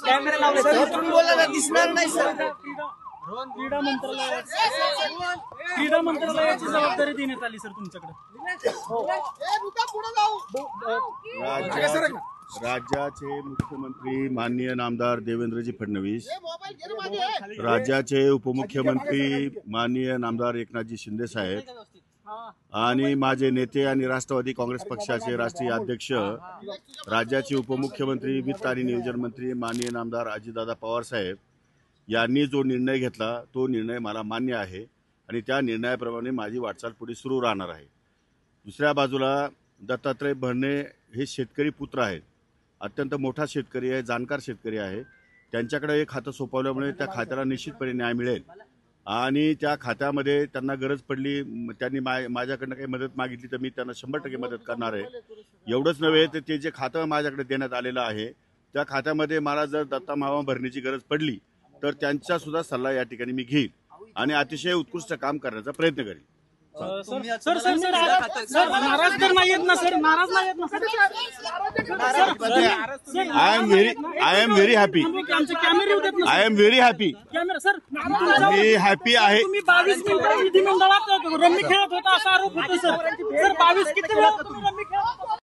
Camera लावले sir, उतरून बोलायला दिसणार नाही सर. क्रीडा मंत्रालयाची जबाबदारी देण्यात आली सर तुमच्याकडे. राज्याचे मुख्यमंत्री माननीय नामदार देवेंद्रजी फडणवीस, राज्याचे उपमुख्यमंत्री माननीय नामदार एकनाथजी शिंदे साहेब आणि माझे नेते आणि राष्ट्रवादी काँग्रेस पक्षाचे राष्ट्रीय अध्यक्ष, राज्याचे उपमुख्यमंत्री वित्त आणि नियोजन मंत्री माननीय नामदार अजितदादा पवार साहेब यांनी जो निर्णय घेतला तो निर्णय मला मान्य आहे आणि त्या निर्णयाप्रमाणे माझी वाटचाल पुढे सुरू राहणार आहे. दुसऱ्या बाजूला दत्तात्रय भरणे हे शेतकरी पुत्र आहेत, अत्यंत मोठा शेतकरी आहे, जाणकार शेतकरी आहे. त्यांच्याकडे हे खातं सोपवल्यामुळे त्या खात्याला निश्चितपणे न्याय मिळेल आणि त्या खात्यामध्ये त्यांना गरज पडली, त्यांनी माझ्याकडनं काही मदत मागितली तर मी त्यांना 100% मदत करणार आहे. एवढंच नव्हे तर ते जे खातं माझ्याकडे देण्यात आलेलं आहे त्या खात्यामध्ये मला जर दत्ता मामा भरण्याची गरज पडली तर त्यांचा सुद्धा सल्ला या ठिकाणी मी घेईन आणि अतिशय उत्कृष्ट काम करण्याचा प्रयत्न करेन. नाराज तर नाहीयेत ना सर? नाराज नाहीयेत ना sir? I am very happy. I am very happy. Me happy आहे. तुम्ही 22 मिनिटं विधिमंडळात रम्मी खेळत होता असा आरोप होतो सर. 22 किती वेळा तुम्ही